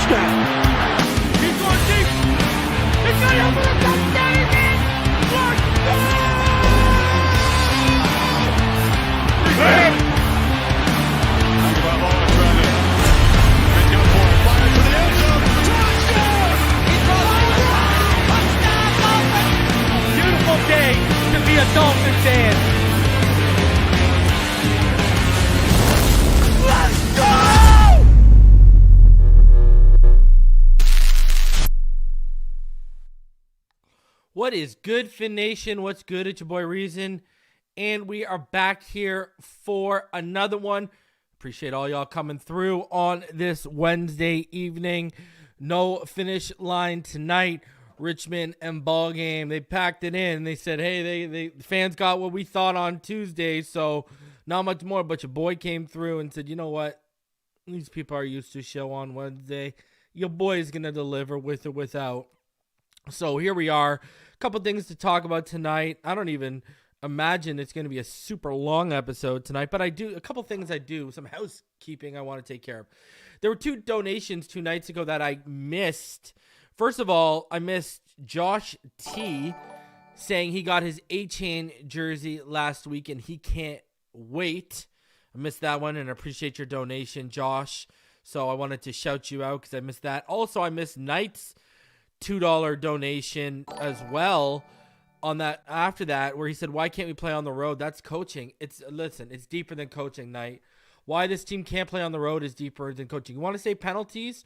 touchdown. He's going deep. He's going up for a touchdown. He's in. Tagovailoa trying to make up for it. Fire to the end zone. Touchdown! Beautiful day to be a Dolphin fan. Let's go! What is good, Fin Nation? What's good? It's your boy Reason, and we are back here for another one. Appreciate all y'all coming through on this Wednesday evening. No finish line tonight. Richmond and ball game. They packed it in. They said, hey, the fans got what we thought on Tuesday, so not much more. But your boy came through and said, you know what? These people are used to show on Wednesday. Your boy is going to deliver with or without. So here we are. A couple things to talk about tonight. I don't even imagine it's going to be a super long episode tonight, but a couple things some housekeeping I want to take care of. There were 2 donations 2 nights ago that I missed. First of all, I missed Josh T saying he got his Achane jersey last week and he can't wait. I missed that one and I appreciate your donation, Josh. So I wanted to shout you out because I missed that. Also, I missed Knight's $2 donation as well on that after that, where he said, why can't we play on the road? That's coaching. It's deeper than coaching, Knight. Why this team can't play on the road is deeper than coaching. You want to say penalties?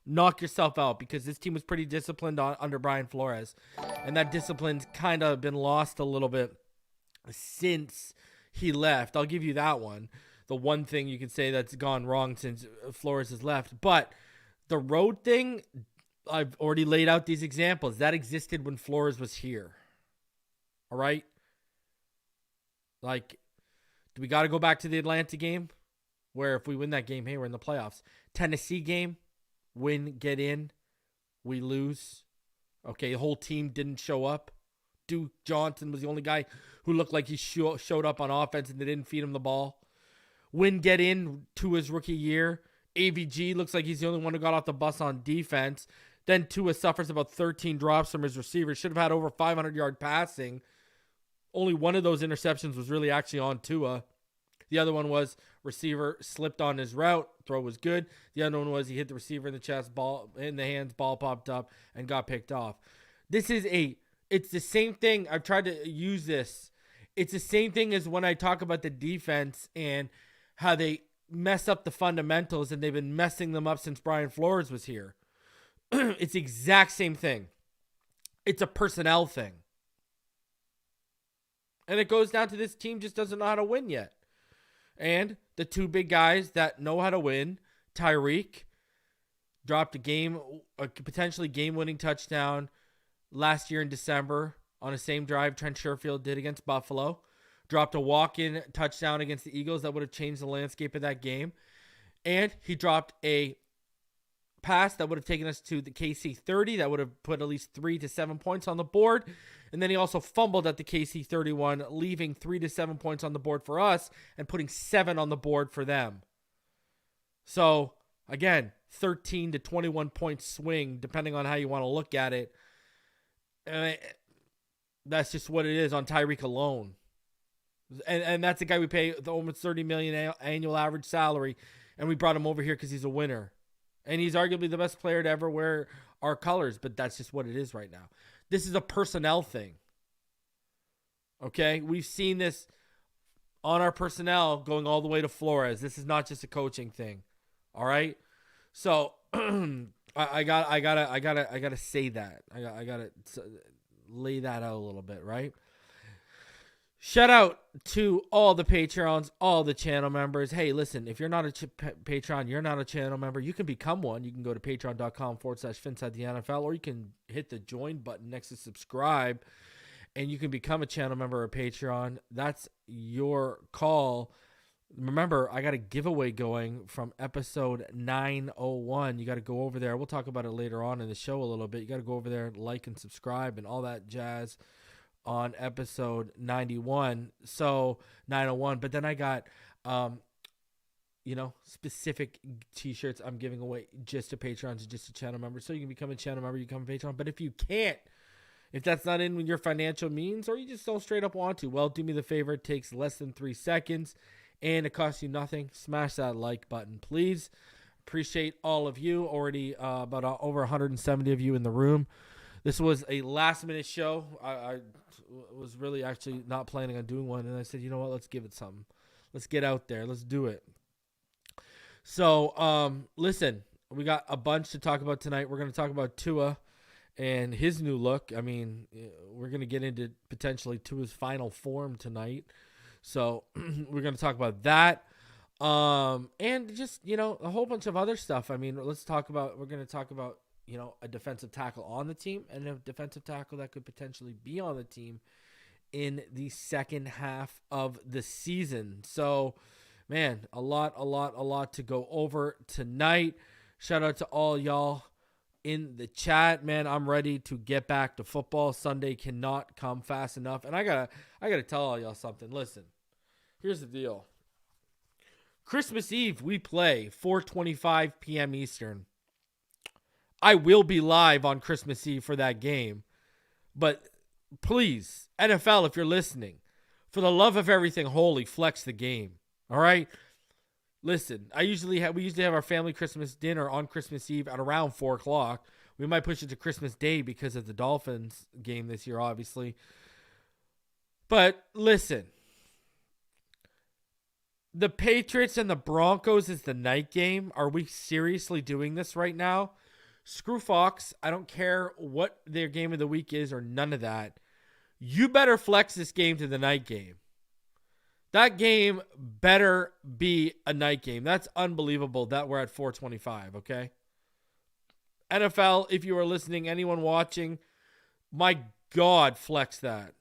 Knock yourself out, because this team was pretty disciplined under Brian Flores, and that discipline's kind of been lost a little bit since he left. I'll give you that one. The one thing you could say that's gone wrong since Flores has left. But the road thing, I've already laid out these examples. That existed when Flores was here. All right? Like, do we got to go back to the Atlanta game? Where if we win that game, hey, we're in the playoffs. Tennessee game, win, get in, we lose. Okay, the whole team didn't show up. Duke Johnson was the only guy who looked like he showed up on offense and they didn't feed him the ball. Win, get in to his rookie year. AVG looks like he's the only one who got off the bus on defense. Then Tua suffers about 13 drops from his receivers. Should have had over 500-yard passing. Only one of those interceptions was really actually on Tua. The other one was receiver slipped on his route. Throw was good. The other one was he hit the receiver in the chest, ball in the hands, ball popped up, and got picked off. It's the same thing. I've tried to use this. It's the same thing as when I talk about the defense and how they mess up the fundamentals, and they've been messing them up since Brian Flores was here. It's the exact same thing. It's a personnel thing. And it goes down to this team just doesn't know how to win yet. And the 2 big guys that know how to win, Tyreek dropped a potentially game-winning touchdown last year in December on the same drive Trent Sherfield did against Buffalo. Dropped a walk-in touchdown against the Eagles that would have changed the landscape of that game. And he dropped a pass that would have taken us to the KC 30 that would have put at least 3 to 7 points on the board. And then he also fumbled at the KC 31, leaving 3 to 7 points on the board for us and putting 7 on the board for them. So, again, 13 to 21 point swing, depending on how you want to look at it. That's just what it is on Tyreek alone. And that's the guy we pay the almost $30 million annual average salary, and we brought him over here because he's a winner. And he's arguably the best player to ever wear our colors, but that's just what it is right now. This is a personnel thing. Okay? We've seen this on our personnel going all the way to Flores. This is not just a coaching thing. All right? So I gotta say that. I gotta lay that out a little bit, right? Shout out to all the Patreons, all the channel members. Hey, listen, if you're not a Patreon, you're not a channel member, you can become one. You can go to patreon.com/Phinside The NFL, or you can hit the join button next to subscribe, and you can become a channel member or Patreon. That's your call. Remember, I got a giveaway going from episode 901. You got to go over there. We'll talk about it later on in the show a little bit. You got to go over there and like and subscribe and all that jazz on episode 91. So 901. But then I got specific t-shirts I'm giving away just to Patreons and just to channel members. So you can become a channel member, you become a Patreon. But if you can't, if that's not in with your financial means, or you just don't straight up want to, well, do me the favor. It takes less than 3 seconds and it costs you nothing. Smash that like button, please. Appreciate all of you. Already about over 170 of you in the room. This was a last minute show. I was really actually not planning on doing one. And I said, you know what? Let's give it something. Let's get out there. Let's do it. So, listen, we got a bunch to talk about tonight. We're going to talk about Tua and his new look. I mean, we're going to get into potentially Tua's final form tonight. So we're going to talk about that. And just, a whole bunch of other stuff. I mean, we're going to talk about, a defensive tackle on the team and a defensive tackle that could potentially be on the team in the second half of the season. So, man, a lot to go over tonight. Shout out to all y'all in the chat. Man, I'm ready to get back to football. Sunday cannot come fast enough. And I gotta tell all y'all something. Listen, here's the deal. Christmas Eve, we play 4:25 p.m. Eastern. I will be live on Christmas Eve for that game. But please, NFL, if you're listening, for the love of everything holy, flex the game. All right? Listen, we usually have our family Christmas dinner on Christmas Eve at around 4 o'clock. We might push it to Christmas Day because of the Dolphins game this year, obviously. But listen, the Patriots and the Broncos is the night game. Are we seriously doing this right now? Screw Fox. I don't care what their game of the week is or none of that. You better flex this game to the night game. That game better be a night game. That's unbelievable that we're at 4:25, okay? NFL, if you are listening, anyone watching, my God, flex that.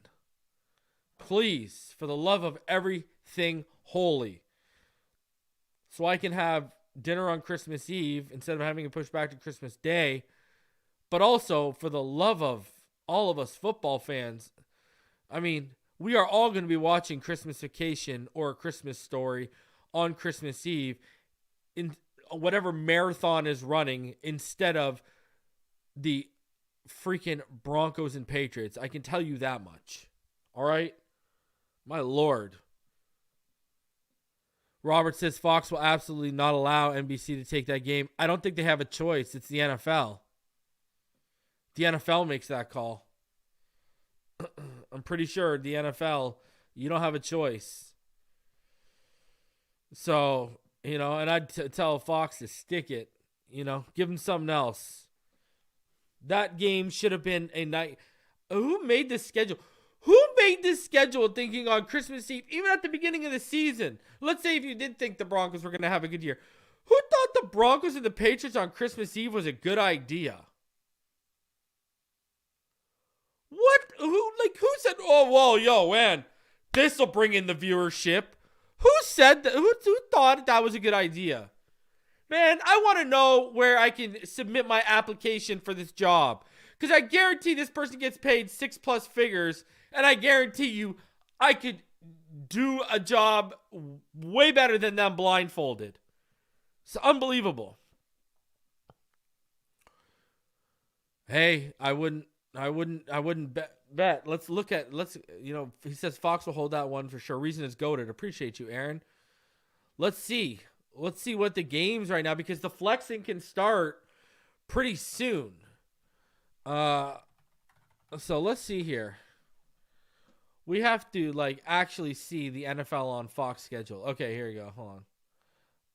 Please, for the love of everything holy. So I can have dinner on Christmas Eve instead of having it pushed back to Christmas Day. But also, for the love of all of us football fans, I mean, we are all going to be watching Christmas Vacation or A Christmas Story on Christmas Eve in whatever marathon is running instead of the freaking Broncos and Patriots. I can tell you that much. All right? My Lord. Robert says Fox will absolutely not allow NBC to take that game. I don't think they have a choice. It's the NFL. The NFL makes that call. I'm pretty sure the NFL, you don't have a choice. So, and I'd tell Fox to stick it, give them something else. That game should have been a night. Who made this schedule? Who made this schedule thinking on Christmas Eve, even at the beginning of the season? Let's say if you did think the Broncos were going to have a good year. Who thought the Broncos and the Patriots on Christmas Eve was a good idea? What? Who said, oh, whoa, yo, man, this will bring in the viewership? Who said that? Who thought that was a good idea? Man, I want to know where I can submit my application for this job. Because I guarantee this person gets paid 6+ figures, and I guarantee you I could do a job way better than them blindfolded. It's unbelievable. Hey, I wouldn't bet. He says Fox will hold that one for sure. Reason is goated. Appreciate you, Aaron. Let's see what the games right now, because the flexing can start pretty soon. So let's see here. We have to actually see the NFL on Fox schedule. Okay, here we go. Hold on.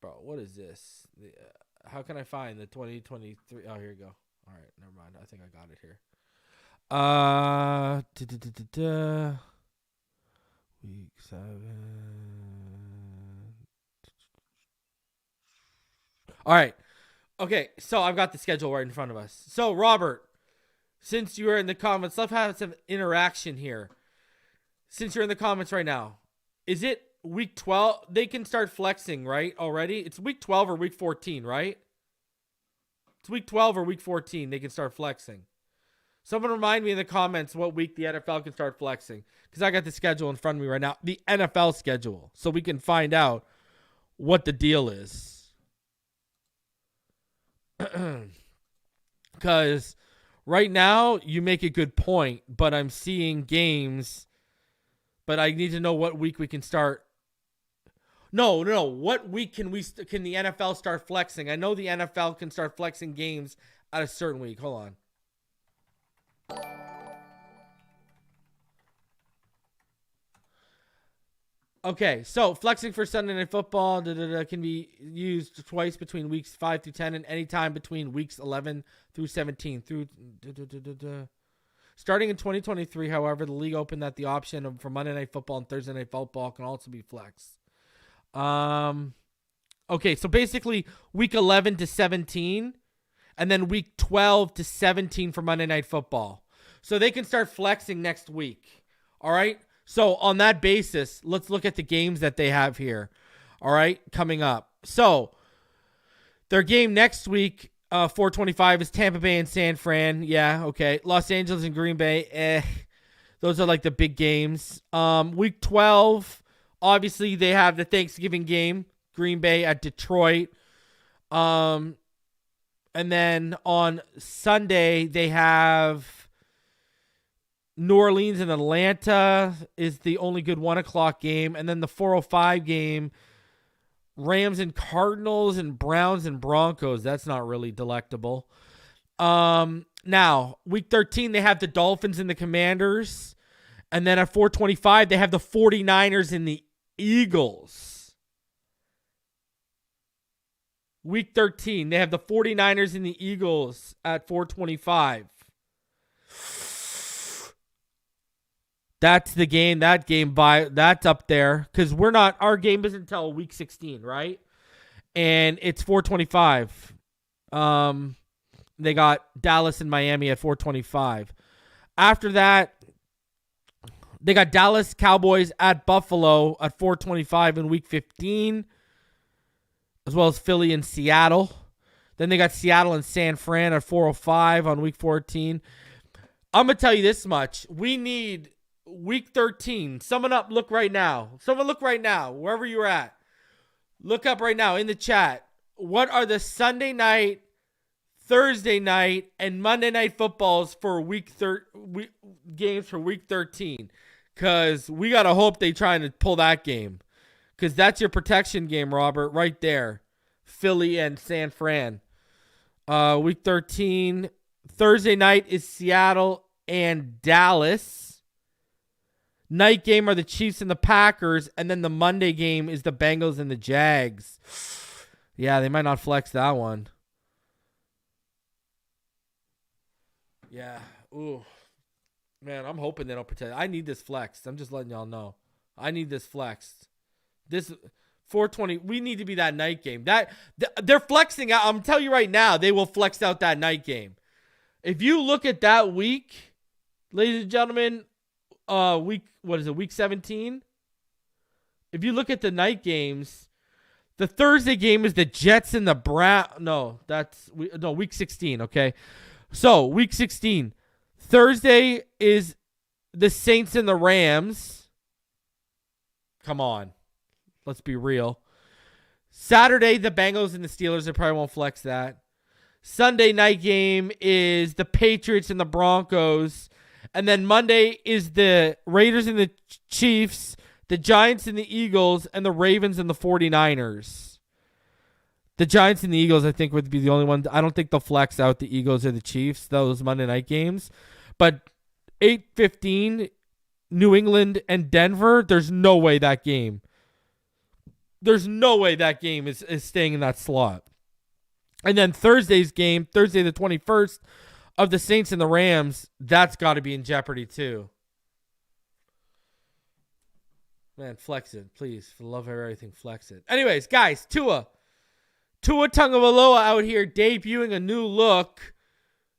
Bro, what is this? How can I find the 2023? Oh, here we go. All right, never mind. I think I got it here. Week 7. All right. Okay, so I've got the schedule right in front of us. So, Robert, since you are in the comments, let's have some interaction here. Since you're in the comments right now, is it week 12? They can start flexing, right, already? It's week 12 or week 14, right? It's week 12 or week 14 they can start flexing. Someone remind me in the comments what week the NFL can start flexing, because I got the schedule in front of me right now, the NFL schedule, so we can find out what the deal is. Because right now, you make a good point, but I'm seeing games, but I need to know what week we can start. No. What week can the NFL start flexing? I know the NFL can start flexing games at a certain week. Hold on. Okay, so flexing for Sunday Night Football can be used twice between weeks 5 through 10 and any time between weeks 11 through 17. Starting in 2023, however, the league opened that the option for Monday Night Football and Thursday Night Football can also be flexed. Okay, so basically week 11 to 17 and then week 12 to 17 for Monday Night Football. So they can start flexing next week. All right? So on that basis, let's look at the games that they have here. All right, coming up. So their game next week, 425, is Tampa Bay and San Fran. Yeah, okay. Los Angeles and Green Bay. Those are like the big games. Week 12, obviously they have the Thanksgiving game, Green Bay at Detroit. And then on Sunday they have New Orleans and Atlanta is the only good 1 o'clock game. And then the 4:05 game, Rams and Cardinals and Browns and Broncos. That's not really delectable. Now, week 13, they have the Dolphins and the Commanders. And then at 4:25, they have the 49ers and the Eagles. Week 13, they have the 49ers and the Eagles at 4:25. That's the game. That's up there because our game isn't until week 16, right? And it's 4:25. They got Dallas and Miami at 4:25. After that, they got Dallas Cowboys at Buffalo at 4:25 in week 15, as well as Philly and Seattle. Then they got Seattle and San Fran at 4:05 on week 14. I'm going to tell you this much. We need week 13. Someone look right now, wherever you're at. Look up right now in the chat. What are the Sunday night, Thursday night, and Monday night footballs for games for week 13? Because we got to hope they trying to pull that game. Because that's your protection game, Robert, right there. Philly and San Fran. Week 13. Thursday night is Seattle and Dallas. Night game are the Chiefs and the Packers. And then the Monday game is the Bengals and the Jags. Yeah, they might not flex that one. Yeah. Ooh. Man, I'm hoping they don't protect. I need this flexed. I'm just letting y'all know. I need this flexed. This 420. We need to be that night game. They're flexing out. I'm telling you right now, they will flex out that night game. If you look at that week, ladies and gentlemen, week 17? If you look at the night games, the Thursday game is the Jets and the Browns. Week 16, okay? So, week 16. Thursday is the Saints and the Rams. Come on. Let's be real. Saturday, the Bengals and the Steelers. I probably won't flex that. Sunday night game is the Patriots and the Broncos. And then Monday is the Raiders and the Chiefs, the Giants and the Eagles, and the Ravens and the 49ers. The Giants and the Eagles, I think, would be the only one. I don't think they'll flex out the Eagles or the Chiefs, those Monday night games. But 8:15, New England and Denver, there's no way that game is staying in that slot. And then Thursday's game, Thursday the 21st, of the Saints and the Rams, that's got to be in jeopardy too. Man, flex it, please. For the love of everything, flex it. Anyways, guys, Tua Tagovailoa out here debuting a new look.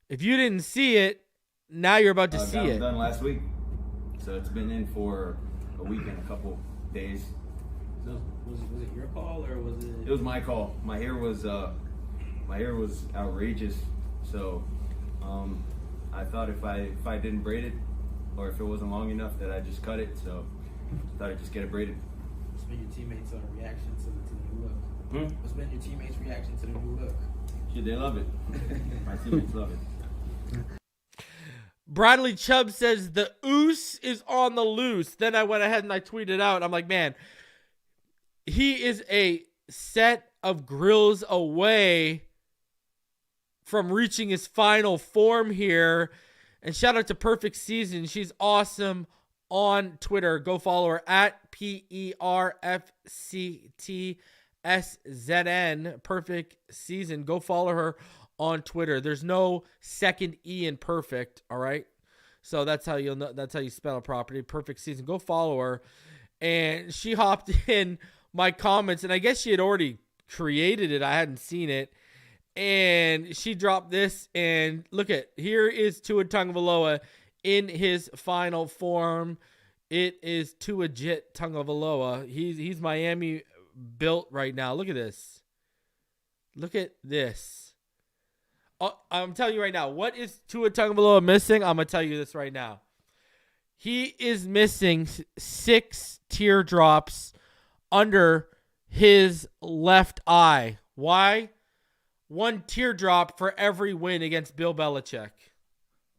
If you didn't see it, now you're about to see it. That was done last week, so it's been in for a week and a couple days. So was it your call or was it? It was my call. My hair was outrageous, so I thought if I didn't braid it, or if it wasn't long enough, that I'd just cut it. So I thought I'd just get it braided. been your teammates' reaction to the new look? Hmm? What's been your teammates' reaction to the new look? Shit, they love it. My teammates love it. Bradley Chubb says the oos is on the loose. Then I went ahead and I tweeted out. I'm like, man, he is a set of grills away from reaching his final form here. And shout out to Perfect Season. She's awesome on Twitter. Go follow her at PERFCTSZN. Perfect Season. Go follow her on Twitter. There's no second E in perfect, all right? So that's how you'll know, that's how you spell a property. Perfect Season. Go follow her. And she hopped in my comments, and I guess she had already created it. I hadn't seen it. And she dropped this, and look at, here is Tua Tagovailoa in his final form. It is Tua Tagovailoa. He's Miami built right now. Look at this. Look at this. I'm telling you right now, what is Tua Tagovailoa missing? I'm going to tell you this right now. He is missing 6 teardrops under his left eye. Why? 1 teardrop for every win against Bill Belichick.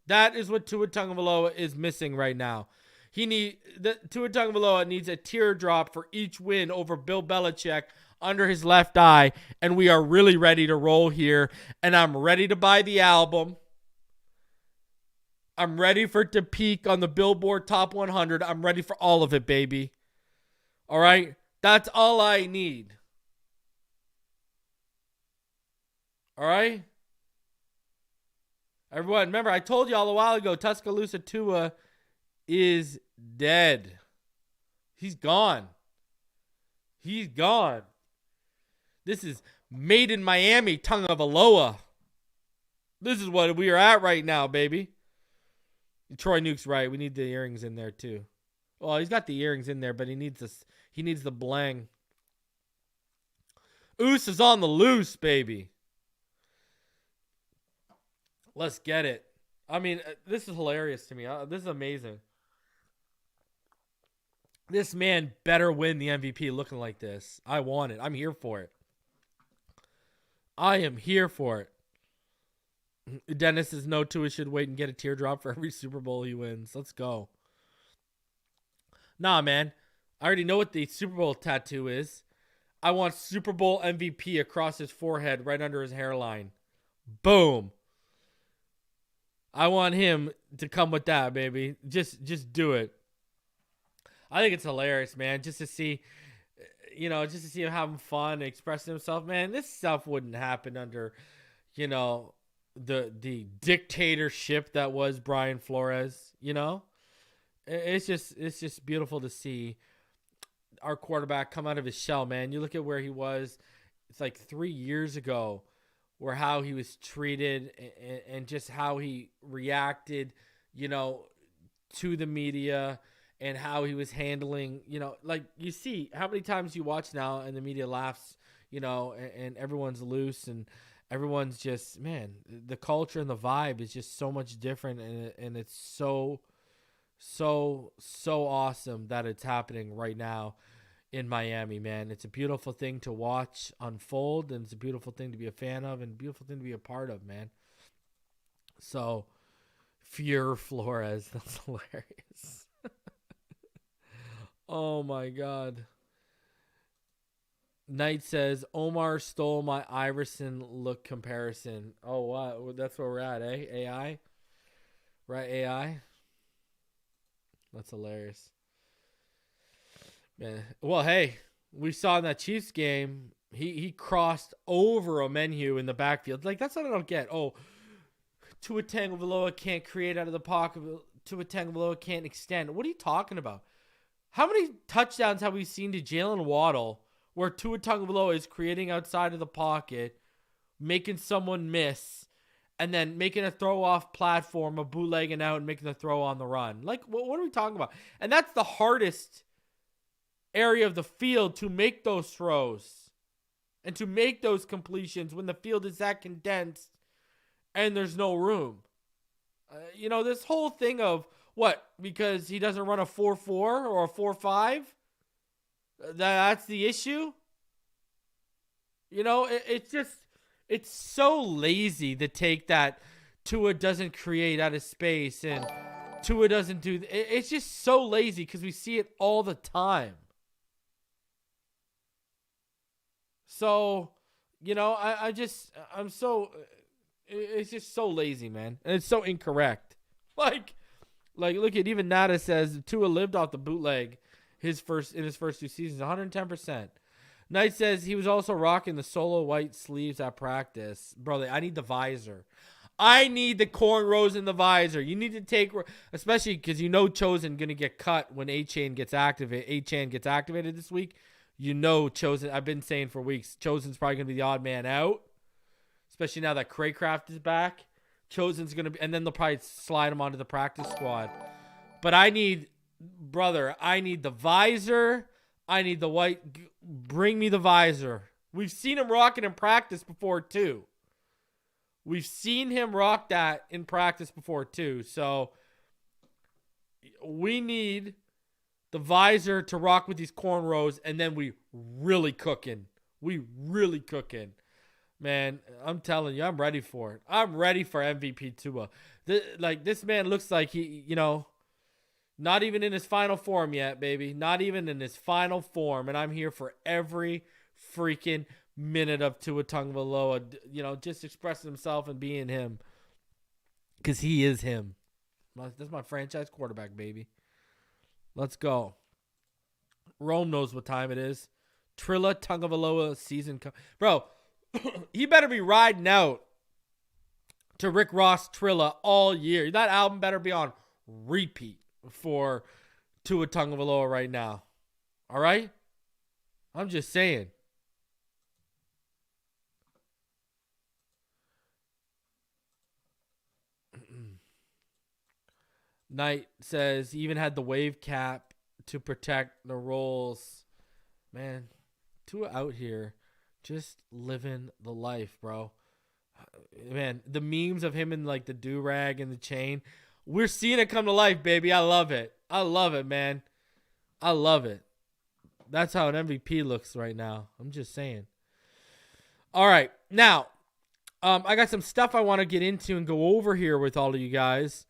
That is what Tua Tagovailoa is missing right now. Tua Tagovailoa needs a teardrop for each win over Bill Belichick under his left eye, and we are really ready to roll here. And I'm ready to buy the album. I'm ready for it to peak on the Billboard Top 100. I'm ready for all of it, baby. All right? That's all I need. All right? Everyone, remember, I told you all a while ago, Tuscaloosa Tua is dead. He's gone. He's gone. This is made in Miami, Tagovailoa. This is what we are at right now, baby. Troy Nuke's right. We need the earrings in there, too. Well, he's got the earrings in there, but he needs this. He needs the bling. Oos is on the loose, baby. Let's get it. I mean, this is hilarious to me. This is amazing. This man better win the MVP looking like this. I want it. I'm here for it. I am here for it. Dennis says no, Tua should wait and get a teardrop for every Super Bowl he wins. Let's go. Nah, man. I already know what the Super Bowl tattoo is. I want Super Bowl MVP across his forehead right under his hairline. Boom. I want him to come with that, baby. Just do it. I think it's hilarious, man. Just to see him having fun, expressing himself, man. This stuff wouldn't happen under, the dictatorship that was Brian Flores. It's just beautiful to see our quarterback come out of his shell, man. You look at where he was. It's like 3 years ago. Where how he was treated and just how he reacted, to the media and how he was handling, like you see how many times you watch now and the media laughs, and everyone's loose and everyone's just, man, the culture and the vibe is just so much different. And it's so awesome that it's happening right now in Miami, man. It's a beautiful thing to watch unfold, and it's a beautiful thing to be a fan of, and a beautiful thing to be a part of, man. So, Fear Flores, that's hilarious. Oh my God. Knight says, Omar stole my Iverson look comparison. Oh, wow. That's where we're at, eh? AI? Right, AI? That's hilarious. Man. Well, hey, we saw in that Chiefs game, he crossed over a menu in the backfield. Like, that's what I don't get. Oh, Tua Tagovailoa can't create out of the pocket. Tua Tagovailoa can't extend. What are you talking about? How many touchdowns have we seen to Jalen Waddle where Tua Tagovailoa is creating outside of the pocket, making someone miss, and then making a throw-off platform, a bootlegging out, and making the throw on the run? Like, what are we talking about? And that's the hardest area of the field to make those throws and to make those completions when the field is that condensed and there's no room. This whole thing of what, because he doesn't run a 4.4 or a 4.5, That's the issue. It's so lazy to take that Tua doesn't create out of space and Tua doesn't do. It's just so lazy because we see it all the time. So, it's just so lazy, man. And it's so incorrect. Like look at even Nada says Tua lived off the bootleg in his first 2 seasons, 110%. Knight says he was also rocking the solo white sleeves at practice. Brother, I need the visor. I need the cornrows in the visor. You need to take, especially because Chosen going to get cut when Achane gets activated this week. Chosen, I've been saying for weeks, Chosen's probably going to be the odd man out, especially now that Craycraft is back. Chosen's going to be, and then they'll probably slide him onto the practice squad. But I need the visor. I need the white. Bring me the visor. We've seen him rock it in practice before, too. We've seen him rock that in practice before, too. So we need the visor to rock with these cornrows, and then we really cooking. Man, I'm telling you, I'm ready for it. I'm ready for MVP Tua. This man looks like he, not even in his final form yet, baby. Not even in his final form. And I'm here for every freaking minute of Tua Tagovailoa, just expressing himself and being him. Because he is him. That's my franchise quarterback, baby. Let's go. Rome knows what time it is. Trilla Tagovailoa season. Bro, he better be riding out to Rick Ross Trilla all year. That album better be on repeat for Tua Tagovailoa right now. All right? I'm just saying. Knight says he even had the wave cap to protect the rolls. Man, Tua out here just living the life, bro. Man, the memes of him in the do-rag and the chain, we're seeing it come to life, baby. I love it. I love it, man. I love it. That's how an MVP looks right now. I'm just saying. All right. Now, I got some stuff I want to get into and go over here with all of you guys.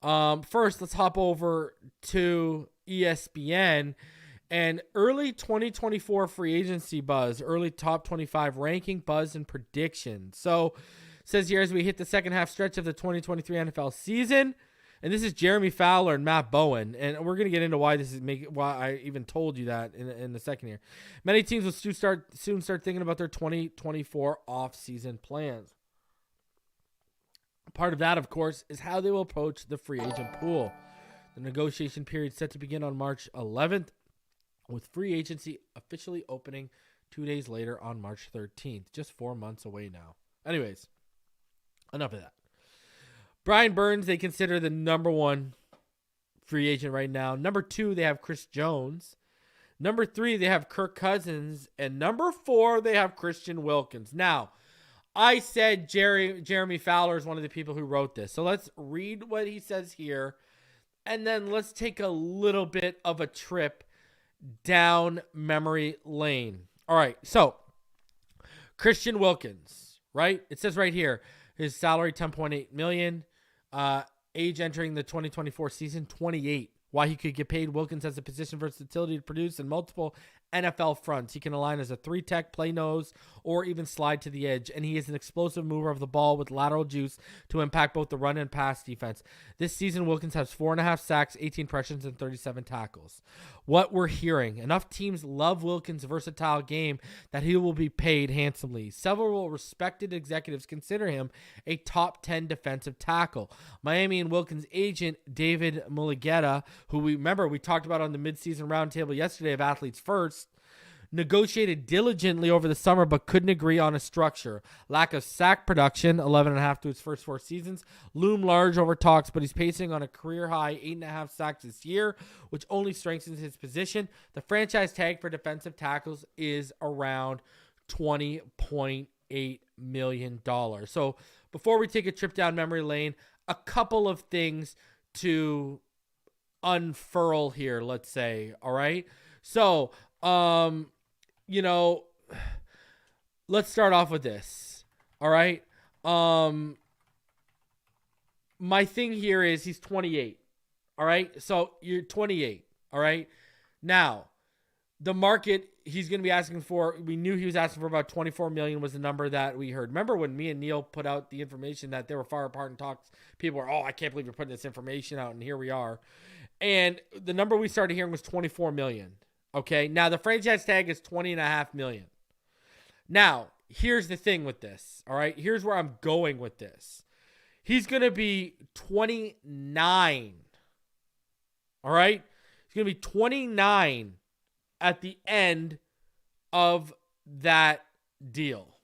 First, let's hop over to ESPN and early 2024 free agency buzz, early top 25 ranking buzz and predictions. So, it says here as we hit the second half stretch of the 2023 NFL season, and this is Jeremy Fowler and Matt Bowen, and we're going to get into why I even told you that in the second here. Many teams will soon start thinking about their 2024 off-season plans. Part of that, of course, is how they will approach the free agent pool. The negotiation period set to begin on March 11th, with free agency officially opening 2 days later on March 13th. Just 4 months away now. Anyways, enough of that. Brian Burns, they consider the number one free agent right now. Number 2, they have Chris Jones. Number 3, they have Kirk Cousins. And number 4, they have Christian Wilkins. Now, I said Jeremy Fowler is one of the people who wrote this. So let's read what he says here. And then let's take a little bit of a trip down memory lane. All right. So Christian Wilkins, right? It says right here, his salary $10.8 million. Age entering the 2024 season, 28. Why he could get paid. Wilkins has the position versatility to produce in multiple NFL fronts. He can align as a 3-tech, play nose, or even slide to the edge. And he is an explosive mover of the ball with lateral juice to impact both the run and pass defense. This season, Wilkins has 4.5 sacks, 18 pressures, and 37 tackles. What we're hearing, enough teams love Wilkins' versatile game that he will be paid handsomely. Several respected executives consider him a top 10 defensive tackle. Miami and Wilkins' agent, David Mulligetta, who we talked about on the midseason roundtable yesterday of Athletes First, negotiated diligently over the summer but couldn't agree on a structure. Lack of sack production, 11.5 to his first 4 seasons, loomed large over talks, but he's pacing on a career-high 8.5 sacks this year, which only strengthens his position. The franchise tag for defensive tackles is around $20.8 million. So before we take a trip down memory lane, a couple of things to unfurl here, let's say, all right? So You know, let's start off with this. All right. My thing here is he's 28. All right. So you're 28. All right. Now, the market he's going to be asking for, we knew he was asking for about 24 million was the number that we heard. Remember when me and Neil put out the information that they were far apart in talks? People were, I can't believe you're putting this information out, and here we are. And the number we started hearing was 24 million. Okay. Now the franchise tag is 20.5 million. Now, here's the thing with this. All right. Here's where I'm going with this. He's going to be 29. All right. He's going to be 29 at the end of that deal.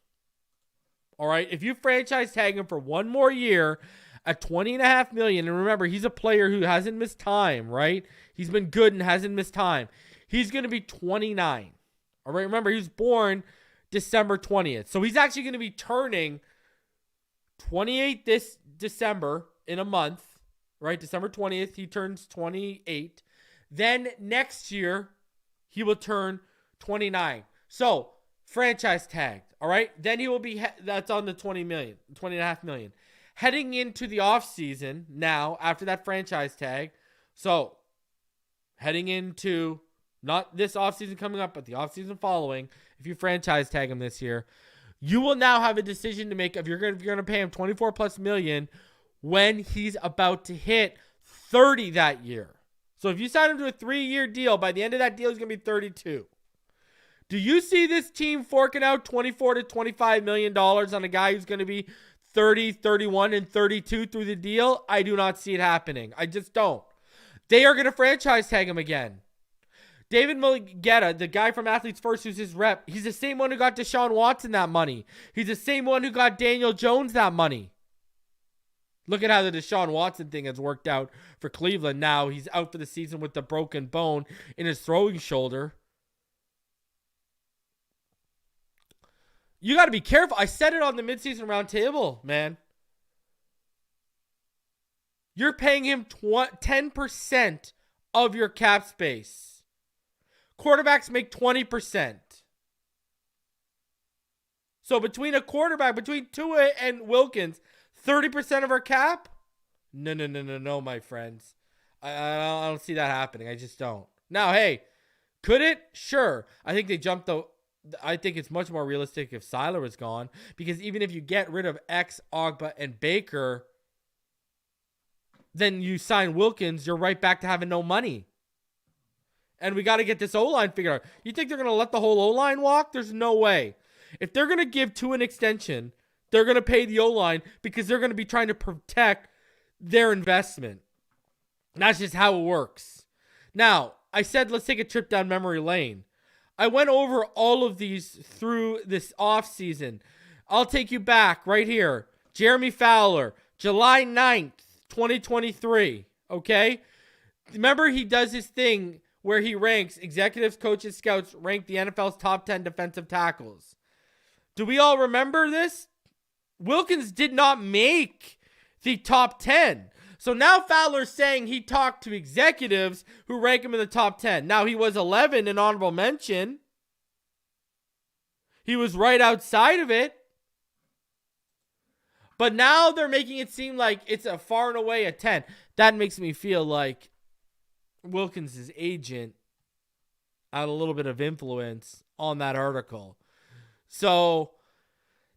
All right. If you franchise tag him for one more year at 20.5 million, and remember, he's a player who hasn't missed time, right? He's been good and hasn't missed time. He's going to be 29. All right. Remember, he was born December 20th. So he's actually going to be turning 28 this December in a month, right? December 20th, he turns 28. Then next year, he will turn 29. So, franchise tagged, all right? Then he will be, that's on the 20.5 million. Heading into the offseason now, after that franchise tag, so heading into not this offseason coming up, but the offseason following, if you franchise tag him this year, you will now have a decision to make if you're going to pay him 24 plus million when he's about to hit 30 that year. So if you sign him to a 3-year deal, by the end of that deal, he's going to be 32. Do you see this team forking out 24 to $25 million on a guy who's going to be 30, 31, and 32 through the deal? I do not see it happening. I just don't. They are going to franchise tag him again. David Mulligetta, the guy from Athletes First, who's his rep, he's the same one who got Deshaun Watson that money. He's the same one who got Daniel Jones that money. Look at how the Deshaun Watson thing has worked out for Cleveland. Now he's out for the season with the broken bone in his throwing shoulder. You got to be careful. I said it on the midseason roundtable, man. You're paying him 10% of your cap space. Quarterbacks make 20%. So between Tua and Wilkins, 30% of our cap? No, my friends. I don't see that happening. I just don't. Now, hey, could it? Sure. I think they jumped the... I think it's much more realistic if Seiler was gone, because even if you get rid of X, Ogba, and Baker, then you sign Wilkins, you're right back to having no money. And we got to get this O-line figured out. You think they're going to let the whole O-line walk? There's no way. If they're going to give Tua an extension, they're going to pay the O-line because they're going to be trying to protect their investment. That's just how it works. Now, I said let's take a trip down memory lane. I went over all of these through this offseason. I'll take you back right here. Jeremy Fowler, July 9th, 2023. Okay? Remember, he does his thing where he ranks executives, coaches, scouts, rank the NFL's top 10 defensive tackles. Do we all remember this? Wilkins did not make the top 10. So now Fowler's saying he talked to executives who rank him in the top 10. Now, he was 11 in honorable mention. He was right outside of it. But now they're making it seem like it's a far and away a 10. That makes me feel like Wilkins' agent had a little bit of influence on that article. So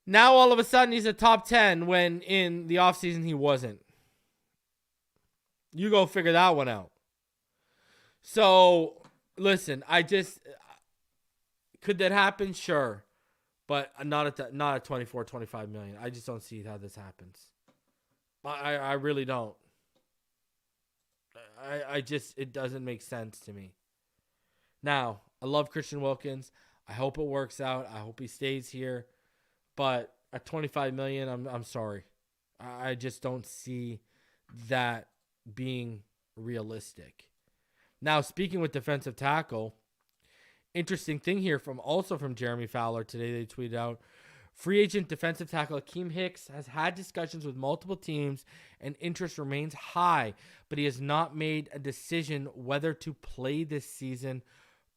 now all of a sudden he's a top 10 when in the offseason he wasn't. You go figure that one out. So, listen, could that happen? Sure. But not at 24, 25 million. I just don't see how this happens. I really don't. It doesn't make sense to me. Now, I love Christian Wilkins. I hope it works out. I hope he stays here. But at 25 million, I'm sorry. I just don't see that being realistic. Now, speaking with defensive tackle, interesting thing here from Jeremy Fowler today. They tweeted out, free agent defensive tackle Akiem Hicks has had discussions with multiple teams and interest remains high, but he has not made a decision whether to play this season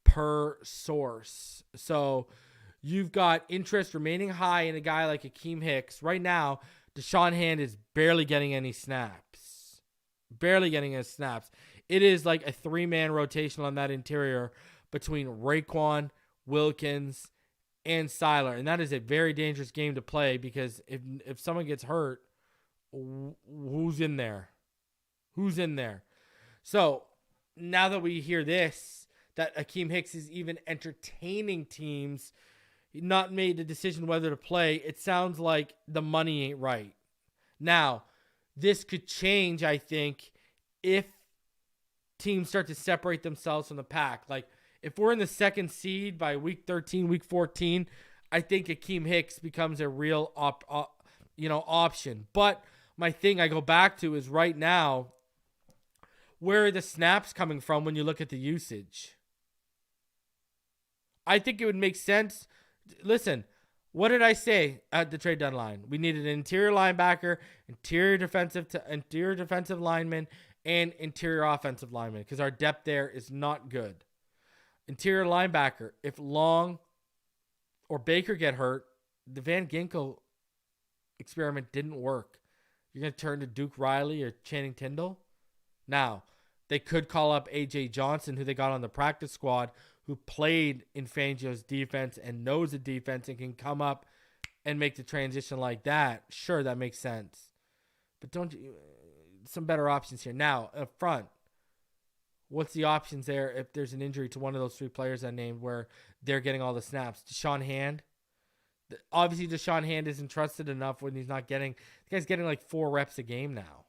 per source. So you've got interest remaining high in a guy like Akiem Hicks. Right now, Deshaun Hand is barely getting any snaps. It is like a 3-man rotation on that interior between Raekwon, Wilkins, and Seiler. And that is a very dangerous game to play because if someone gets hurt, who's in there? So now that we hear this, that Akiem Hicks is even entertaining teams, not made the decision whether to play, it sounds like the money ain't right. Now, this could change, I think, if teams start to separate themselves from the pack. Like, if we're in the second seed by week 13, week 14, I think Akiem Hicks becomes a real option. But my thing I go back to is right now, where are the snaps coming from when you look at the usage? I think it would make sense. Listen, what did I say at the trade deadline? We needed an interior linebacker, interior defensive lineman, and interior offensive lineman because our depth there is not good. Interior linebacker, if Long or Baker get hurt, the Van Ginkel experiment didn't work. You're going to turn to Duke Riley or Channing Tindall? Now, they could call up A.J. Johnson, who they got on the practice squad, who played in Fangio's defense and knows the defense and can come up and make the transition like that. Sure, that makes sense. But some better options here. Now, up front, what's the options there if there's an injury to one of those 3 players I named where they're getting all the snaps? Deshaun Hand. Obviously, Deshaun Hand isn't trusted enough when he's not getting... The guy's getting like 4 reps a game now.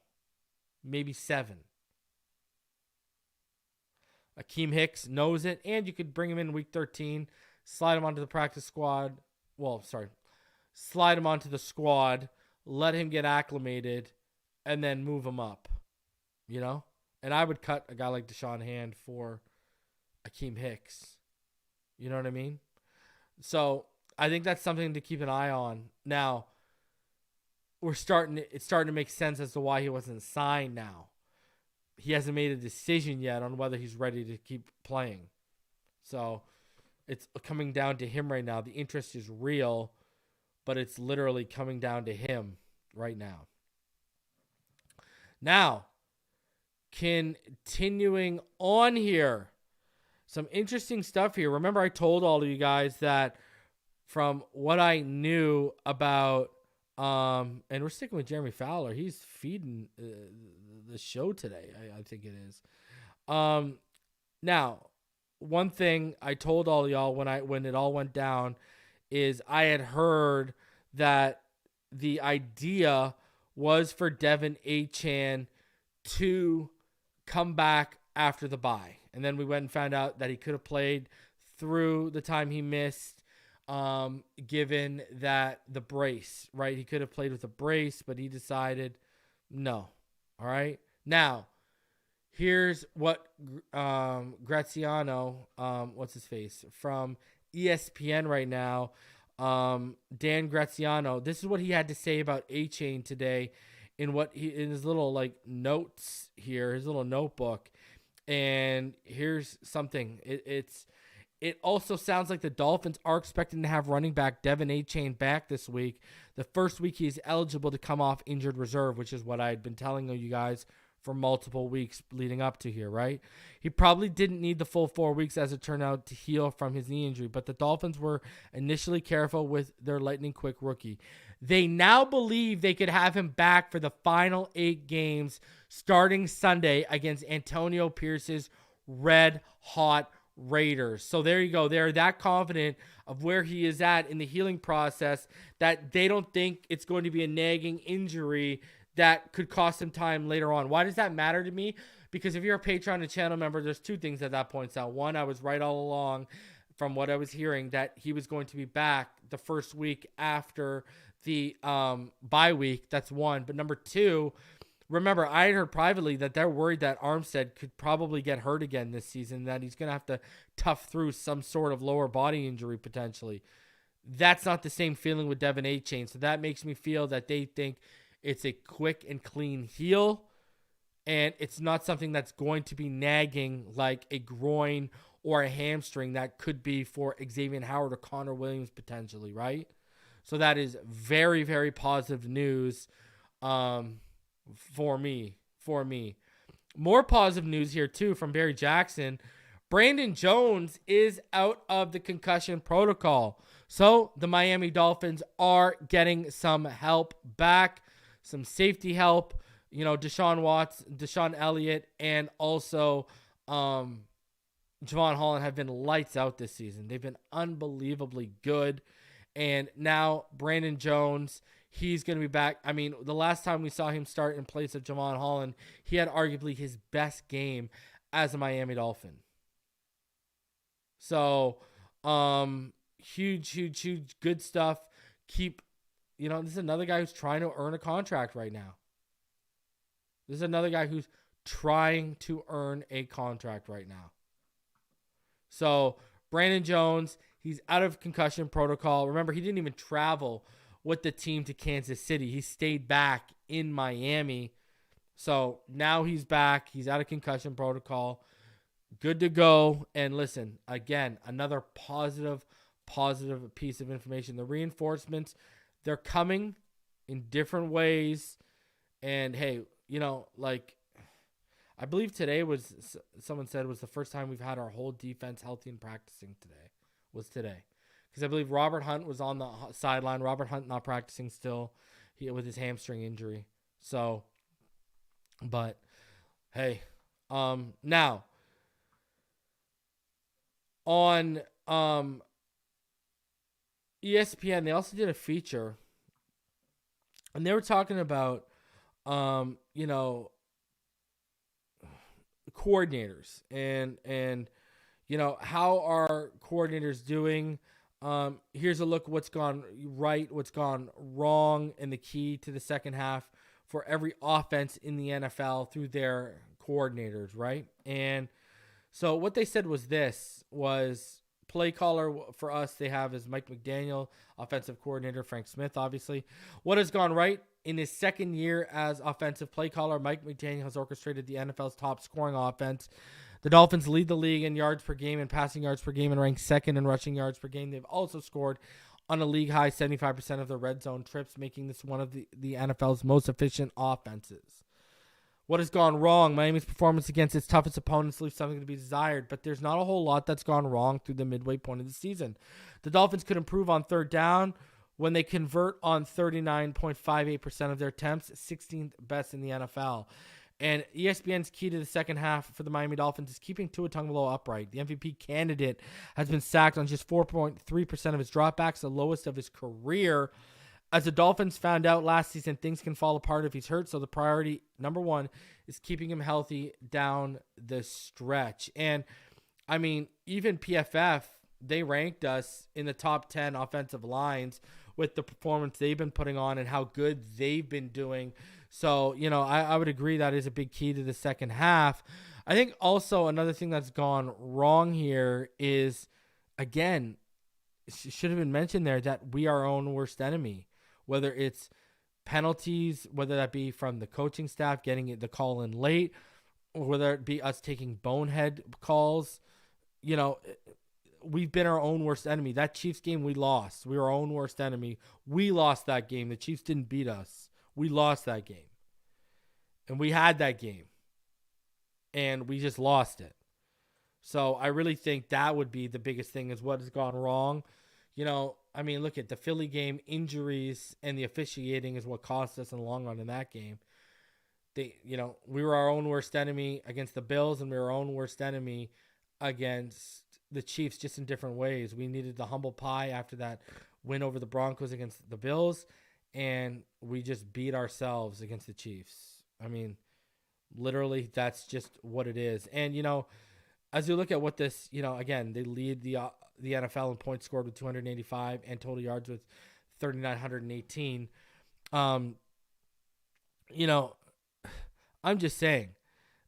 Maybe 7. Akiem Hicks knows it, and you could bring him in week 13, slide him onto the practice squad. Slide him onto the squad, let him get acclimated, and then move him up. You know? And I would cut a guy like Deshaun Hand for Akiem Hicks. You know what I mean? So I think that's something to keep an eye on. Now, it's starting to make sense as to why he wasn't signed now. He hasn't made a decision yet on whether he's ready to keep playing. So it's coming down to him right now. The interest is real, but it's literally coming down to him right now. Now, continuing on here, some interesting stuff here. Remember, I told all of you guys that from what I knew about, and we're sticking with Jeremy Fowler. He's feeding the show today, I think it is. Now, one thing I told all y'all when it all went down is I had heard that the idea was for Devin Achane to come back after the bye. And then we went and found out that he could have played through the time he missed, given that the brace, right? He could have played with a brace, but he decided no. All right. Now, here's what Graziano, what's his face, from ESPN right now, Dan Graziano, this is what he had to say about Achane today in his little like notes here, his little notebook. And here's something. It also sounds like the Dolphins are expecting to have running back Devin Achane back this week. The first week he's eligible to come off injured reserve, which is what I had been telling you guys for multiple weeks leading up to here, right? He probably didn't need the full 4 weeks as it turned out to heal from his knee injury, but the Dolphins were initially careful with their lightning quick rookie. They now believe they could have him back for the final 8 games starting Sunday against Antonio Pierce's red hot Raiders. So there you go. They're that confident of where he is at in the healing process that they don't think it's going to be a nagging injury that could cost him time later on. Why does that matter to me? Because if you're a Patreon and channel member, there's 2 things that points out. One, I was right all along from what I was hearing that he was going to be back the first week after the bye week. That's one. But number 2, remember, I had heard privately that they're worried that Armstead could probably get hurt again this season, that he's going to have to tough through some sort of lower body injury potentially. That's not the same feeling with Devin Achane. So that makes me feel that they think it's a quick and clean heal, and it's not something that's going to be nagging like a groin or a hamstring that could be for Xavier Howard or Connor Williams potentially, right? So that is very, very positive news for me. More positive news here, too, from Barry Jackson. Brandon Jones is out of the concussion protocol. So the Miami Dolphins are getting some help back, some safety help. You know, Deshaun Watts, Deshaun Elliott, and also Javon Holland have been lights out this season. They've been unbelievably good. And now Brandon Jones, he's going to be back. I mean, the last time we saw him start in place of Javon Holland, he had arguably his best game as a Miami Dolphin. So, huge, good stuff. This is another guy who's trying to earn a contract right now. This is another guy who's trying to earn a contract right now. So, Brandon Jones, he's out of concussion protocol. Remember, he didn't even travel with the team to Kansas City. He stayed back in Miami. So, now he's back. He's out of concussion protocol. Good to go. And listen, again, another positive piece of information. The reinforcements, they're coming in different ways. And, hey, I believe today someone said was the first time we've had our whole defense healthy and practicing today. Because I believe Robert Hunt was on the sideline. Robert Hunt not practicing still with his hamstring injury. So, but, hey, now, on ESPN, they also did a feature, and they were talking about, coordinators and how are coordinators doing. Here's a look at what's gone right, what's gone wrong, and the key to the second half for every offense in the NFL through their coordinators, right? And so what they said was play caller for us, they have is Mike McDaniel, offensive coordinator, Frank Smith, obviously. What has gone right? In his second year as offensive play caller, Mike McDaniel has orchestrated the NFL's top scoring offense. The Dolphins lead the league in yards per game and passing yards per game and rank second in rushing yards per game. They've also scored on a league-high 75% of their red zone trips, making this one of the NFL's most efficient offenses. What has gone wrong? Miami's performance against its toughest opponents leaves something to be desired, but there's not a whole lot that's gone wrong through the midway point of the season. The Dolphins could improve on third down when they convert on 39.58% of their attempts, 16th best in the NFL. And ESPN's key to the second half for the Miami Dolphins is keeping Tua Tagovailoa upright. The MVP candidate has been sacked on just 4.3% of his dropbacks, the lowest of his career. As the Dolphins found out last season, things can fall apart if he's hurt, so the priority, number one, is keeping him healthy down the stretch. And, I mean, even PFF, they ranked us in the top 10 offensive lines with the performance they've been putting on and how good they've been doing. So, I would agree that is a big key to the second half. I think also another thing that's gone wrong here is, again, should have been mentioned there, that we are our own worst enemy. Whether it's penalties, whether that be from the coaching staff getting the call in late, or whether it be us taking bonehead calls, we've been our own worst enemy. That Chiefs game we lost. We were our own worst enemy. We lost that game. The Chiefs didn't beat us. We lost that game. And we had that game. And we just lost it. So I really think that would be the biggest thing is what has gone wrong. Look at the Philly game, injuries and the officiating is what cost us in the long run in that game. We were our own worst enemy against the Bills, and we were our own worst enemy against the Chiefs, just in different ways. We needed the humble pie after that win over the Broncos against the Bills, and we just beat ourselves against the Chiefs. I mean, literally, that's just what it is. And, as you look at what this, again, they lead the NFL in points scored with 285 and total yards with 3,918. I'm just saying,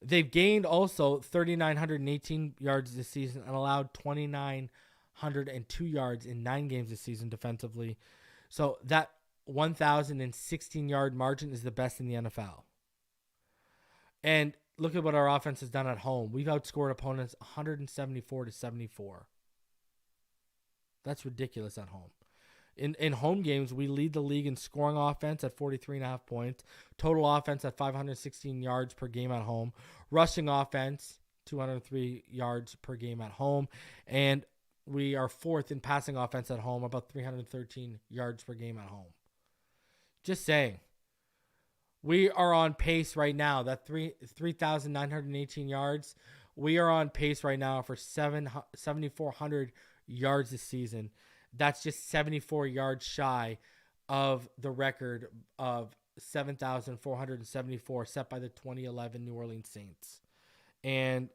they've gained also 3,918 yards this season and allowed 2,902 yards in 9 games this season defensively. So that 1,016 yard margin is the best in the NFL. And look at what our offense has done at home. We've outscored opponents 174-74. That's ridiculous at home. In home games, we lead the league in scoring offense at 43.5 points, total offense at 516 yards per game at home, rushing offense 203 yards per game at home, and we are fourth in passing offense at home, about 313 yards per game at home. Just saying. We are on pace right now. That 3,918 yards, we are on pace right now for 7,400 yards this season. That's just 74 yards shy of the record of 7,474 set by the 2011 New Orleans Saints. And,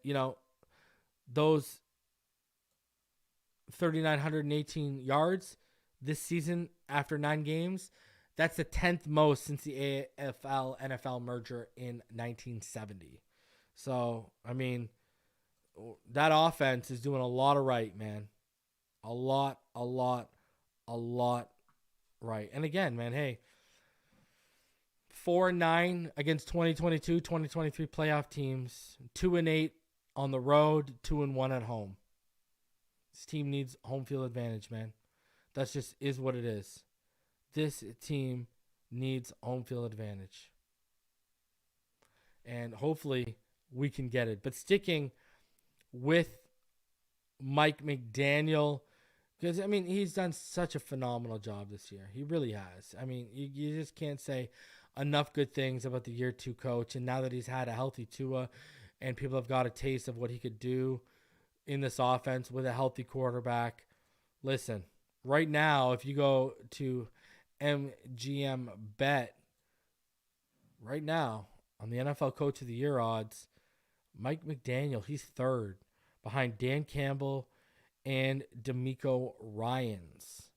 those 3,918 yards this season after 9 games, that's the 10th most since the AFL-NFL merger in 1970. So, that offense is doing a lot of right, man. A lot right. And again, man, hey, 4-9 against 2022, 2023 playoff teams, 2-8 on the road, 2-1 at home. This team needs home field advantage, man. That's just is what it is. This team needs home field advantage. And hopefully we can get it. But sticking with Mike McDaniel, because, he's done such a phenomenal job this year. He really has. You just can't say enough good things about the year 2 coach. And now that he's had a healthy Tua and people have got a taste of what he could do in this offense with a healthy quarterback. Listen, right now, if you go to MGM Bet, right now, on the NFL Coach of the Year odds, Mike McDaniel, he's third behind Dan Campbell and DeMeco Ryans.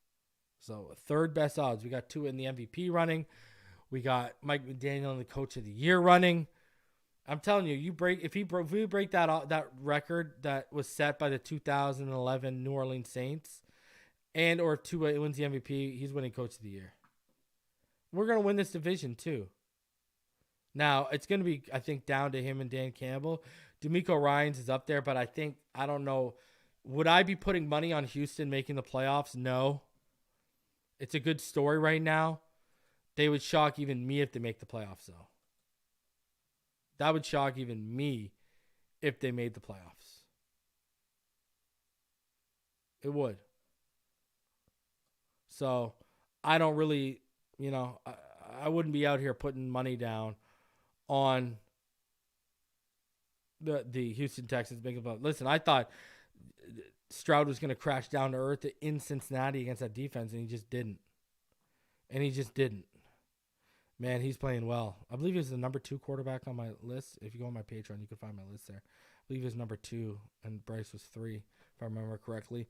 So third best odds. We got 2 in the MVP running. We got Mike McDaniel in the Coach of the Year running. I'm telling you, if we break that record that was set by the 2011 New Orleans Saints, and or if Tua wins the MVP, he's winning Coach of the Year. We're gonna win this division too. Now it's gonna be, I think, down to him and Dan Campbell. DeMeco Ryans is up there, but I don't know. Would I be putting money on Houston making the playoffs? No. It's a good story right now. They would shock even me if they make the playoffs, though. That would shock even me if they made the playoffs. It would. So, I don't really, I wouldn't be out here putting money down on the Houston Texans making the playoffs. Listen, I thought Stroud was going to crash down to earth in Cincinnati against that defense, and he just didn't. Man, he's playing well. I believe he's the number 2 quarterback on my list. If you go on my Patreon, you can find my list there. I believe he's number 2, and Bryce was 3, if I remember correctly.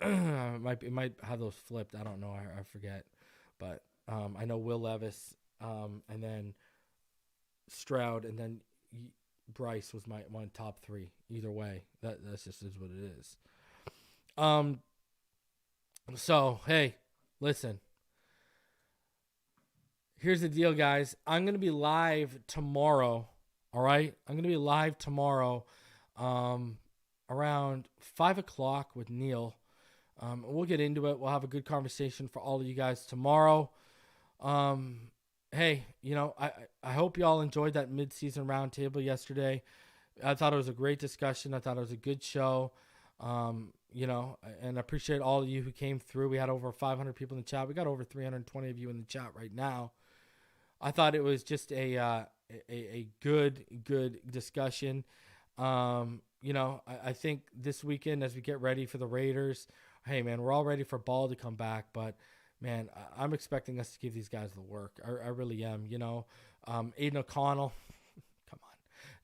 It might have those flipped. I don't know. I forget. But I know Will Levis, and then Stroud, and then Bryce was my top 3. Either way, that's just is what it is. So, hey, listen. Here's the deal, guys. I'm going to be live tomorrow, all right? I'm going to be live tomorrow around 5 o'clock with Neil. We'll get into it. We'll have a good conversation for all of you guys tomorrow. Hey, I hope you all enjoyed that midseason roundtable yesterday. I thought it was a great discussion. I thought it was a good show. And I appreciate all of you who came through. We had over 500 people in the chat. We got over 320 of you in the chat right now. I thought it was just a good discussion. I think this weekend as we get ready for the Raiders, hey man, we're all ready for Ball to come back, but man, I'm expecting us to give these guys the work. I really am. Aiden O'Connell, come on.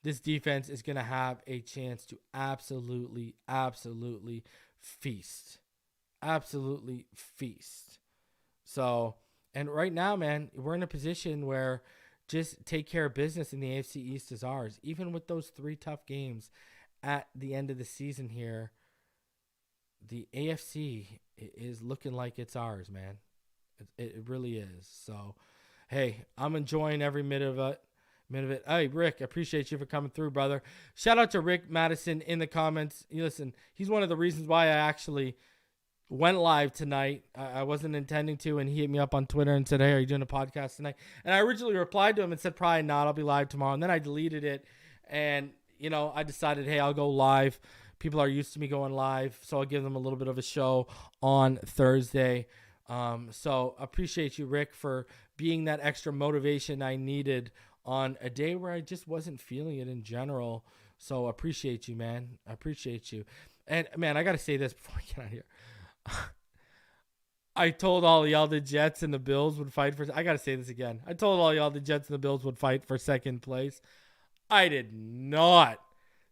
This defense is going to have a chance to absolutely feast. Absolutely feast. So, and right now, man, we're in a position where just take care of business in the AFC East is ours. Even with those 3 tough games at the end of the season here, the AFC is looking like it's ours, man. It really is. So, hey, I'm enjoying every minute of it. Hey, Rick, I appreciate you for coming through, brother. Shout out to Rick Madison in the comments. Listen, he's one of the reasons why I actually went live tonight. I wasn't intending to, and he hit me up on Twitter and said, hey, are you doing a podcast tonight? And I originally replied to him and said, probably not. I'll be live tomorrow. And then I deleted it, and, I decided, hey, I'll go live. People are used to me going live, so I'll give them a little bit of a show on Thursday. So appreciate you, Rick, for being that extra motivation I needed on a day where I just wasn't feeling it in general. So appreciate you, man. I appreciate you. And, man, I got to say this before I get out of here. I told all y'all the Jets and the Bills would fight for – I got to say this again. I told all y'all the Jets and the Bills would fight for second place. I did not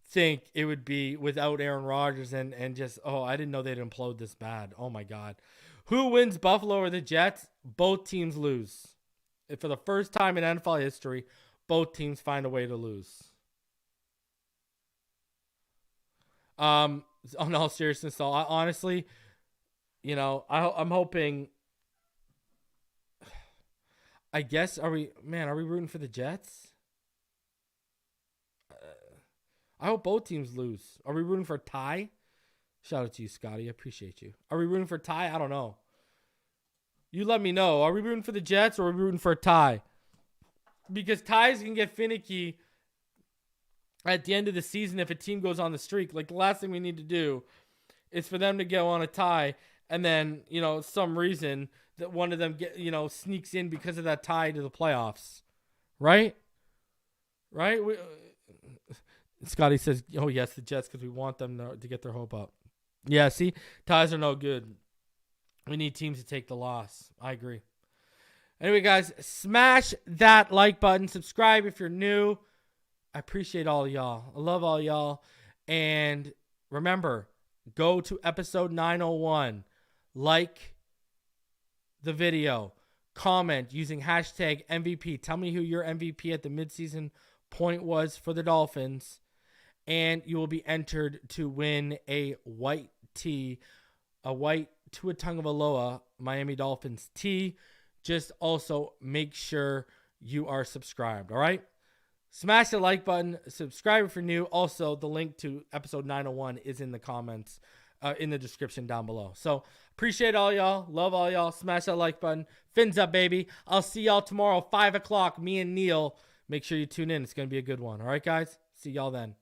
think it would be without Aaron Rodgers and just – I didn't know they'd implode this bad. Oh, my God. Who wins, Buffalo or the Jets? Both teams lose. For the first time in NFL history, both teams find a way to lose. On all seriousness, though, honestly, I'm hoping. I guess are we rooting for the Jets? I hope both teams lose. Are we rooting for a tie? Shout out to you, Scotty. I appreciate you. Are we rooting for a tie? I don't know. You let me know. Are we rooting for the Jets or are we rooting for a tie? Because ties can get finicky at the end of the season if a team goes on the streak. Like, the last thing we need to do is for them to go on a tie and then, some reason that one of them sneaks in because of that tie to the playoffs. Right? Right? Scotty says, oh, yes, the Jets, because we want them to get their hope up. Yeah, see? Ties are no good. We need teams to take the loss. I agree. Anyway, guys, smash that like button. Subscribe if you're new. I appreciate all of y'all. I love all y'all. And remember, go to episode 901. Like the video. Comment using hashtag MVP. Tell me who your MVP at the midseason point was for the Dolphins. And you will be entered to win a white Tua Tagovailoa Miami Dolphins tee. Just also make sure you are subscribed, all right? Smash the like button. Subscribe if you're new. Also, the link to episode 901 is in the comments, in the description down below. So, appreciate all y'all. Love all y'all. Smash that like button. Fins up, baby. I'll see y'all tomorrow, 5 o'clock. Me and Neil. Make sure you tune in. It's going to be a good one. All right, guys? See y'all then.